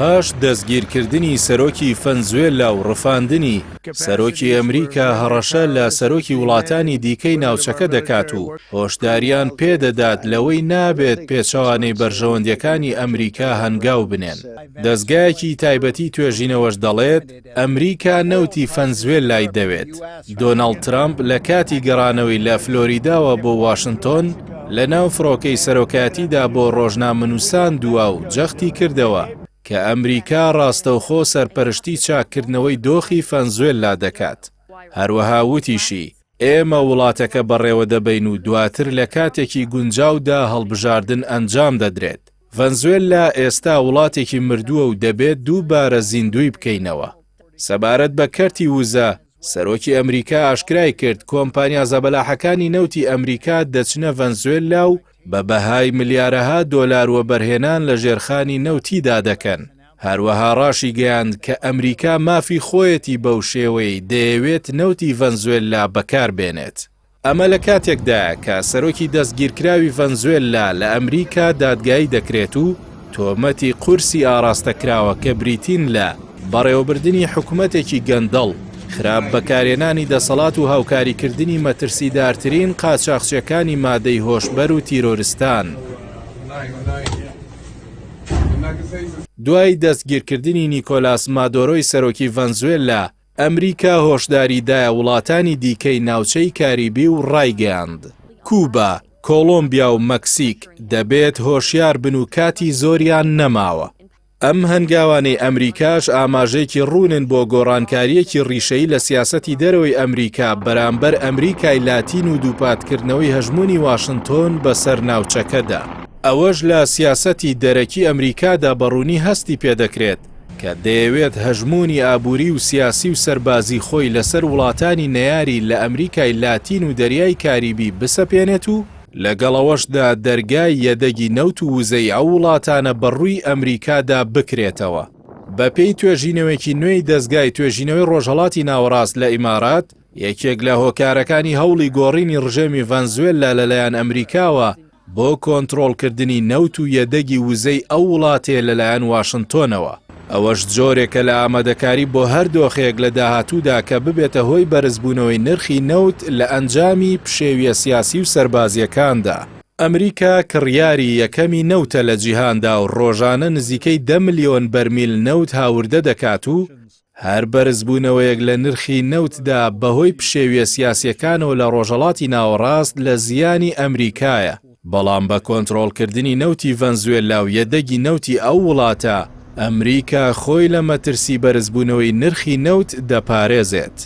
پاش دەستگیرکردنی سەرۆکی ڤەنزوێلا و ڕفاندنی سەرۆکی ئەمریکا هەڕەشە لە سەرۆکی وڵاتانی دیکەی ناوچەکە دەکات و هۆشداریان پێدەدات لەوەی نابێت پێچەوانەی بەرژەوەندیەکانی ئەمریکا هەنگاو بنێن. دەستگایەکی تایبەتی توێژینەوەش دەڵێت ئەمریکا نەوتی ڤەنزوێلای دەوێت. دۆناڵد ترامپ لە کاتی گەڕانەوەی لە فلۆریداوە بۆ واشنتۆن لە ناو فڕۆکەی سەرۆکاتیدا بۆ ڕۆژنامەنووسان دووە و جەختی کردەوە کە ئەمریکا ڕاستەوخۆ سەرپەرشتی چاکردنەوەی دۆخی ڤەنزوێلا دەکات. هەروەها وتیشی ئێمە وڵاتەکە بەڕێوە دەبین و دواتر لە کاتێکی گونجاودا هەڵبژاردن ئەنجام دەدرێت. ڤەنزوێلا ئێستا وڵاتێکی مردووە و دەبێت دووبارە زیندوی بکەینەوە. سەبارەت بە کەرتی وزە، سەرۆکی ئەمریکا ئاشکرای کرد کۆمپانیا زەبەلاحەکانی نەوتی ئەمریکا دەچنە ڤەنزوێلا و بە بەهای ملیارەها دۆلار وەبەرهێنان لە ژێرخانی نەوتیدا دەکەن. هەروەها ڕاشی گەیاند کە ئەمریکا مافی خۆیەتی بەو شێوەی دەیەوێت نەوتی ڤەنزوێلا بەکاربێنێت. ئەمە لە کاتێکدایە کە سەرۆکی دەستگیرکراوی ڤەنزوێلا لە ئەمریکا دادگایی دەکرێت و تۆمەتی قورسی ئاراستەکراوە کە بریتین لە بەڕێوەبردننی حکوومەتێکی گەندەڵ، خراپ بەکارێنانی دەسەڵات و هاوکاریکردنی مەترسیدارترین قاچاقچیەکانی مادەی هۆشبەر و تیرۆریستان. دوای دەستگیرکردنی نیکۆلاس مادۆرۆی سەرۆکی ڤەنزوێلا، ئەمریکا هۆشداریدایە وڵاتانی دیکەی ناوچەی کاریبی و ڕایگەاند. کوبا، کۆلۆمبیا و مەکسیک دەبێت هۆشیار بن و کاتی زۆریان نەماوە. ئەم هەنگاوانەی ئەمریکاش ئاماژەیەکی ڕوونن بۆ گۆڕانکاریەکی ڕیشەی لە سیاسەتی دەرەوەی ئەمریکا بەرامبەر ئەمریکای لاتین و دووپاتکردنەوەی هەژمونی واشنتۆن بەسەر ناوچەکەدا. ئەوەش لە سیاسەتی دەرەکی ئەمریکادا بەڕوونی هەستی پێدەکرێت کە دەیەوێت هەژمونی ئابووری و سیاسی و سەربازی خۆی لەسەر وڵاتانی نەیاری لە ئەمریکای لاتین و دەریای کاریبی بسەپێنێت و لەگەڵەوەشدا دەرگای یەدەگی نەوت و وزەی ئەو وڵاتانە بەڕووی ئەمریکادا بکرێتەوە. بە پێی توێژینەوەیەکی نوێی دەستگای توێژینەوەی ڕۆژهەڵاتی ناوەڕاست لە ئیمارات، یەکێک لە هۆکارەکانی هەوڵی گۆڕینی ڕژێمی ڤەنزوێلا لەلایەن ئەمریکاوە بۆ کۆنتڕۆڵکردنی نەوت و یەدەگی وزەی ئەو وڵاتێ لەلایەن واشنتۆنەوە. ئەوەش جۆرێکە لە ئامادەکاری بۆ هەر دۆخێک لە داهاتوودا کە ببێتە هۆی بەرزبوونەوەی نرخی نەوت لە ئەنجامی پشێویە سیاسی و سەربازیەکاندا. ئەمریکا کڕیاری یەکەمی نەوتە لە جیهاندا و ڕۆژانە نزیکەی 10 ملیۆن بەرمیل نەوت هاوردە دەکات و هەر بەرزبوونەوەیەک لە نرخی نەوتدا بەهۆی پشێویە سیاسیەکانەوە لە ڕۆژهەڵاتی ناوەڕاست لە زیانی ئەمریکایە. بەڵام بە کۆنتڕۆڵکردنی نەوتی ڤەنزوێلا و یەدەگی نەوتی ئەو وڵاتە، ئەمریکا خۆی لە مەترسی بەرزبوونەوەی نرخی نەوت دەپارێزێت.